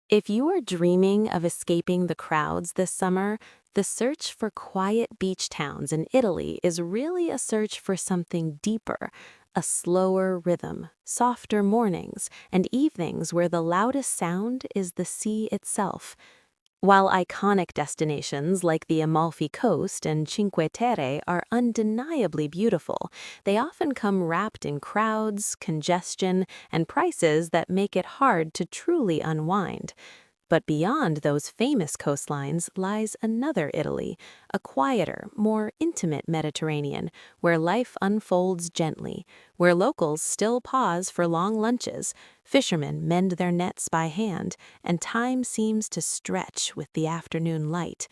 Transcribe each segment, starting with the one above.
If you are dreaming of escaping the crowds this summer, the search for quiet beach towns in Italy is really a search for something deeper, a slower rhythm, softer mornings, and evenings where the loudest sound is the sea itself. While iconic destinations like the Amalfi Coast and Cinque Terre are undeniably beautiful, they often come wrapped in crowds, congestion, and prices that make it hard to truly unwind. But beyond those famous coastlines lies another Italy, a quieter, more intimate Mediterranean, where life unfolds gently, where locals still pause for long lunches, fishermen mend their nets by hand, and time seems to stretch with the afternoon light.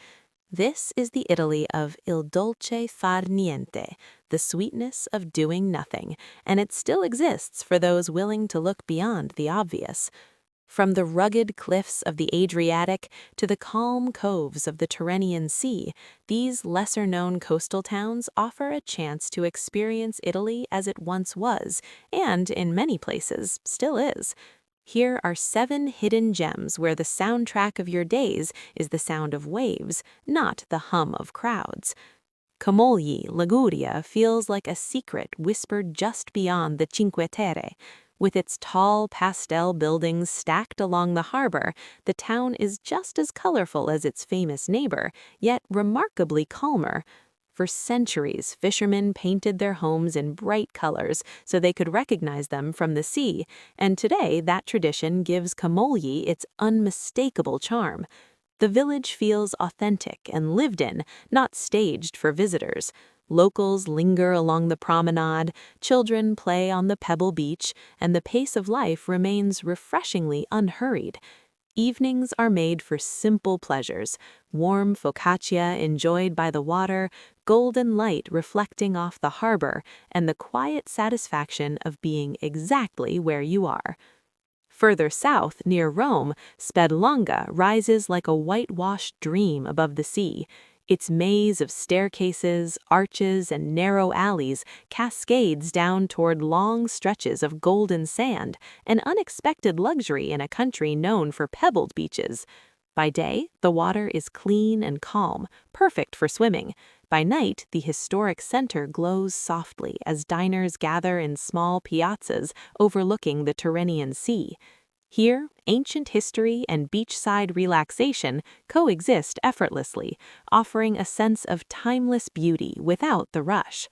This is the Italy of il dolce far niente, the sweetness of doing nothing, and it still exists for those willing to look beyond the obvious. From the rugged cliffs of the Adriatic to the calm coves of the Tyrrhenian Sea, these lesser-known coastal towns offer a chance to experience Italy as it once was, and, in many places, still is. Here are 7 hidden gems where the soundtrack of your days is the sound of waves, not the hum of crowds. Camogli, Liguria feels like a secret whispered just beyond the Cinque Terre. With its tall pastel buildings stacked along the harbor, the town is just as colorful as its famous neighbor, yet remarkably calmer. For centuries, fishermen painted their homes in bright colors so they could recognize them from the sea, and today that tradition gives Camogli its unmistakable charm. The village feels authentic and lived in, not staged for visitors. Locals linger along the promenade, children play on the pebble beach, and the pace of life remains refreshingly unhurried. Evenings are made for simple pleasures, warm focaccia enjoyed by the water, golden light reflecting off the harbor, and the quiet satisfaction of being exactly where you are. Further south, near Rome, Spedlonga rises like a whitewashed dream above the sea. Its maze of staircases, arches, and narrow alleys cascades down toward long stretches of golden sand, an unexpected luxury in a country known for pebbled beaches. By day, the water is clean and calm, perfect for swimming. By night, the historic center glows softly as diners gather in small piazzas overlooking the Tyrrhenian Sea. Here, ancient history and beachside relaxation coexist effortlessly, offering a sense of timeless beauty without the rush.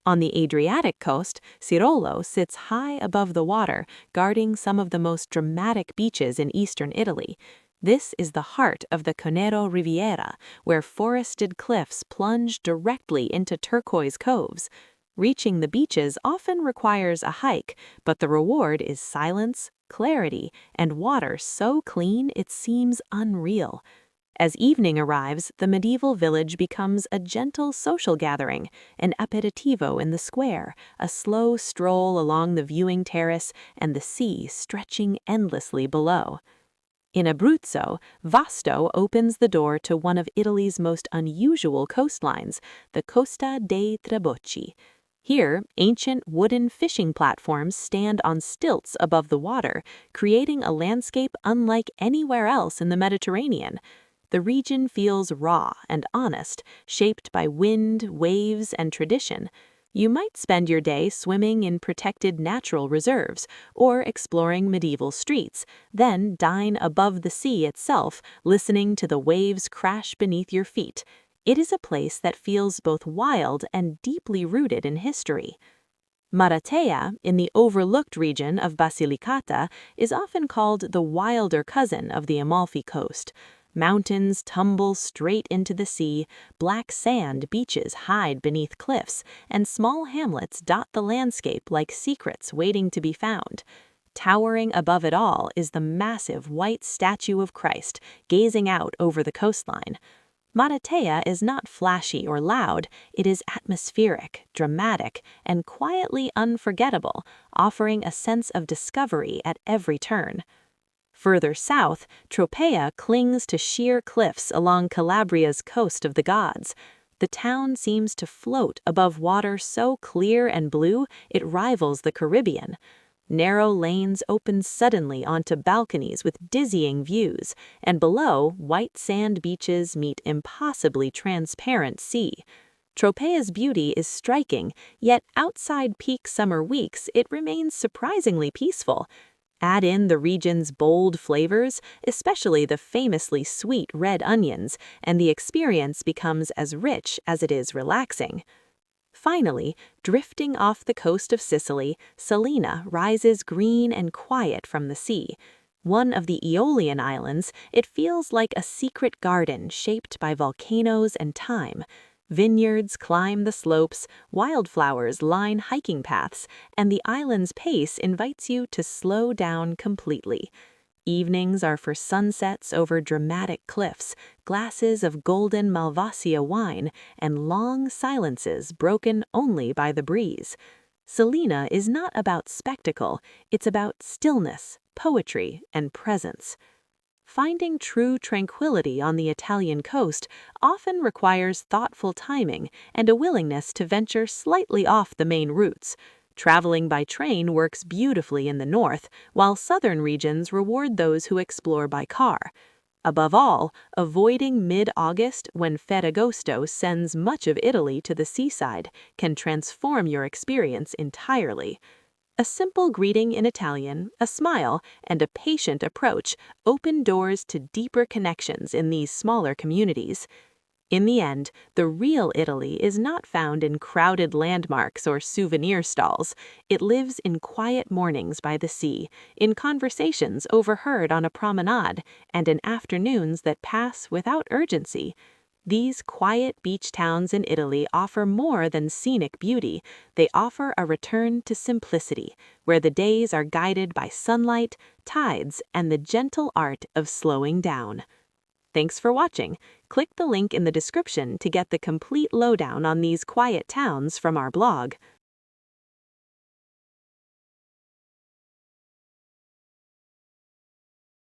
On the Adriatic coast, Cirolo sits high above the water, guarding some of the most dramatic beaches in eastern Italy. This is the heart of the Conero Riviera, where forested cliffs plunge directly into turquoise coves. Reaching the beaches often requires a hike, but the reward is silence, clarity, and water so clean it seems unreal. As evening arrives, the medieval village becomes a gentle social gathering, an aperitivo in the square, a slow stroll along the viewing terrace, and the sea stretching endlessly below. In Abruzzo, Vasto opens the door to one of Italy's most unusual coastlines, the Costa dei Trabocchi. Here, ancient wooden fishing platforms stand on stilts above the water, creating a landscape unlike anywhere else in the Mediterranean. The region feels raw and honest, shaped by wind, waves, and tradition. You might spend your day swimming in protected natural reserves or exploring medieval streets, then dine above the sea itself, listening to the waves crash beneath your feet. It is a place that feels both wild and deeply rooted in history. Maratea, in the overlooked region of Basilicata, is often called the wilder cousin of the Amalfi Coast. Mountains tumble straight into the sea, black sand beaches hide beneath cliffs, and small hamlets dot the landscape like secrets waiting to be found. Towering above it all is the massive white statue of Christ, gazing out over the coastline. Maratea is not flashy or loud, it is atmospheric, dramatic, and quietly unforgettable, offering a sense of discovery at every turn. Further south, Tropea clings to sheer cliffs along Calabria's coast of the gods. The town seems to float above water so clear and blue it rivals the Caribbean. Narrow lanes open suddenly onto balconies with dizzying views, and below, white sand beaches meet impossibly transparent sea. Tropea's beauty is striking, yet outside peak summer weeks it remains surprisingly peaceful. Add in the region's bold flavors, especially the famously sweet red onions, and the experience becomes as rich as it is relaxing. Finally, drifting off the coast of Sicily, Salina rises green and quiet from the sea. One of the Aeolian Islands, it feels like a secret garden shaped by volcanoes and time. Vineyards climb the slopes, wildflowers line hiking paths, and the island's pace invites you to slow down completely. Evenings are for sunsets over dramatic cliffs, glasses of golden Malvasia wine, and long silences broken only by the breeze. Salina is not about spectacle, it's about stillness, poetry, and presence. Finding true tranquility on the Italian coast often requires thoughtful timing and a willingness to venture slightly off the main routes. Traveling by train works beautifully in the north, while southern regions reward those who explore by car. Above all, avoiding mid-August when Ferragosto sends much of Italy to the seaside can transform your experience entirely. A simple greeting in Italian, a smile, and a patient approach open doors to deeper connections in these smaller communities. In the end, the real Italy is not found in crowded landmarks or souvenir stalls. It lives in quiet mornings by the sea, in conversations overheard on a promenade, and in afternoons that pass without urgency. These quiet beach towns in Italy offer more than scenic beauty. They offer a return to simplicity, where the days are guided by sunlight, tides, and the gentle art of slowing down. Thanks for watching. Click the link in the description to get the complete lowdown on these quiet towns from our blog.